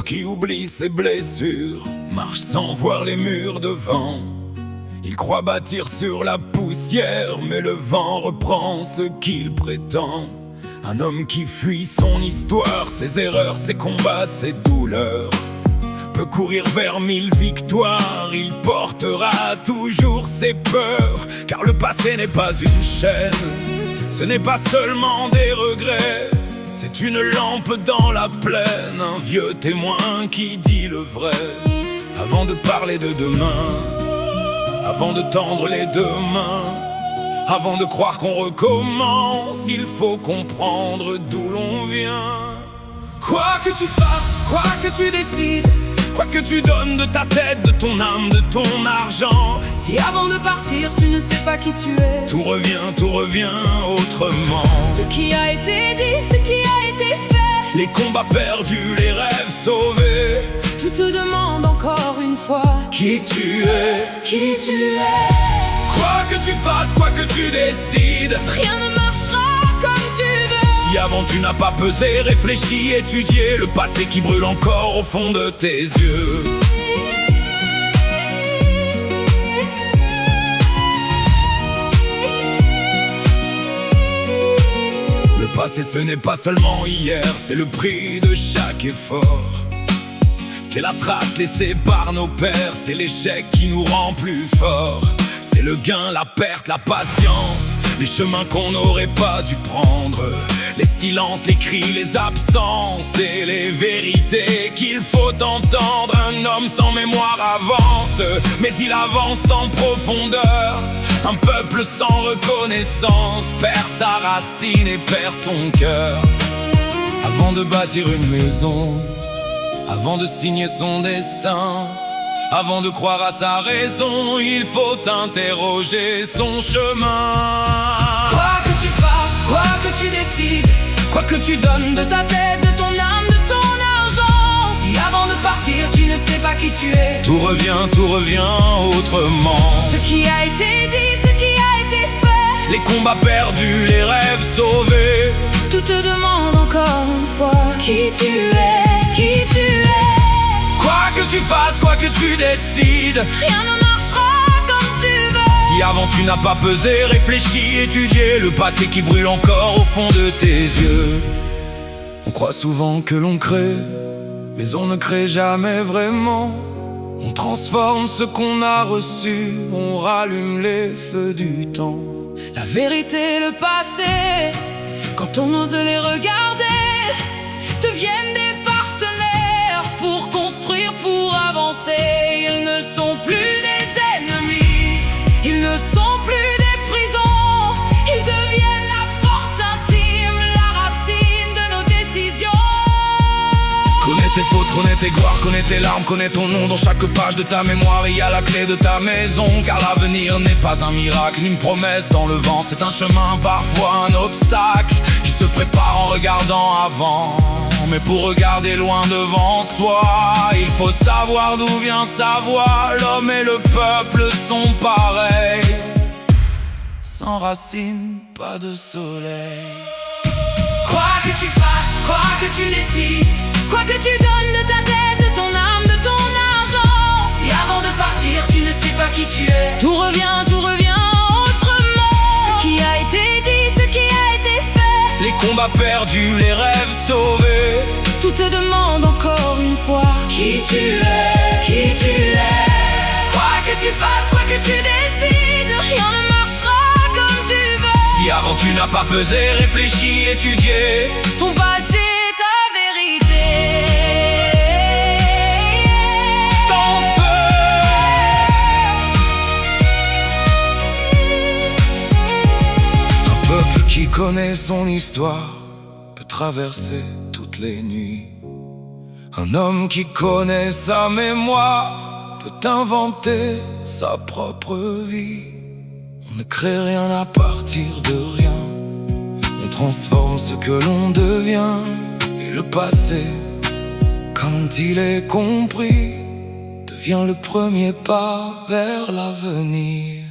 qui oublie ses blessures marche sans voir les murs devant. Il croit bâtir sur la poussière, mais le vent reprend ce qu'il prétend. Un homme qui fuit son histoire, ses erreurs, ses combats, ses douleurs, peut courir vers 1000 victoires. Il portera toujours ses peurs, car le passé n'est pas une chaîne, ce n'est pas seulement des regrets. C'est une lampe dans la plaine, un vieux témoin qui dit le vrai. Avant de parler de demain, avant de tendre les deux mains, avant de croire qu'on recommence, il faut comprendre d'où l'on vient. Quoi que tu fasses, quoi que tu décides, quoi que tu donnes de ta tête, de ton âme, de ton argent, si avant de partir tu ne sais pas qui tu es, tout revient autrement. Ce qui a été dit, ce qui a été fait, les combats perdus, les rêves sauvés, tout te demande encore une fois qui tu es, qui tu es. Quoi que tu fasses, quoi que tu décides, rien ne marchera comme tu veux. Si avant tu n'as pas pesé, réfléchi, étudié le passé qui brûle encore au fond de tes yeux. Le passé ce n'est pas seulement hier, c'est le prix de chaque effort. C'est la trace laissée par nos pères, c'est l'échec qui nous rend plus forts. C'est le gain, la perte, la patience, les chemins qu'on n'aurait pas dû prendre, les silences, les cris, les absences et les vérités qu'il faut entendre. Un homme sans mémoire avance, mais il avance en profondeur. Un peuple sans reconnaissance perd sa racine et perd son cœur. Avant de bâtir une maison, avant de signer son destin, avant de croire à sa raison, il faut interroger son chemin. Quoi que tu fasses, quoi que tu décides, quoi que tu donnes de ta tête, de ton âme, de ton argent, si avant de partir tu ne sais pas qui tu es, tout revient autrement. Ce qui a été dit, ce qui a été fait, les combats perdus, les rêves sauvés, tout te demande encore une fois qui tu es, qui tu es. Quoi que tu fasses, quoi que tu décides, rien ne marchera comme tu veux. Si avant tu n'as pas pesé, réfléchi, étudié le passé qui brûle encore au fond de tes yeux. On croit souvent que l'on crée, mais on ne crée jamais vraiment. On transforme ce qu'on a reçu, on rallume les feux du temps. La vérité, le passé, quand on ose les regarder, deviennent des partenaires pour construire, pour avancer. Ils ne sont plus des ennemis, ils ne sont plus des prisons, ils deviennent la force intime, la racine de nos décisions. Connais tes fautes, connais tes gloires, connais tes larmes, connais ton nom. Dans chaque page de ta mémoire, il y a la clé de ta maison. Car l'avenir n'est pas un miracle, ni une promesse dans le vent. C'est un chemin, parfois un obstacle, qui se prépare en regardant avant. Mais pour regarder loin devant soi, il faut savoir d'où vient sa voix. L'homme et le peuple sont pareils, sans racines, pas de soleil. Quoi que tu fasses, quoi que tu décides, quoi que tu donnes de ta tête, de ton âme, de ton argent, si avant de partir tu ne sais pas qui tu es, tout revient autrement. Ce qui a été dit, ce qui a été fait, les combats perdus, les rêves sauvés, tout te demande encore une fois qui tu es, qui tu es. Quoi que tu fasses, quoi que tu décides, rien ne marchera comme tu veux. Si avant tu n'as pas pesé, réfléchi, étudié ton passé, ta vérité, ton feu. Un peuple qui connaît son histoire peut traverser toutes les nuits. Un homme qui connaît sa mémoire peut inventer sa propre vie. On ne crée rien à partir de rien, on transforme ce que l'on devient. Et le passé, quand il est compris, devient le premier pas vers l'avenir.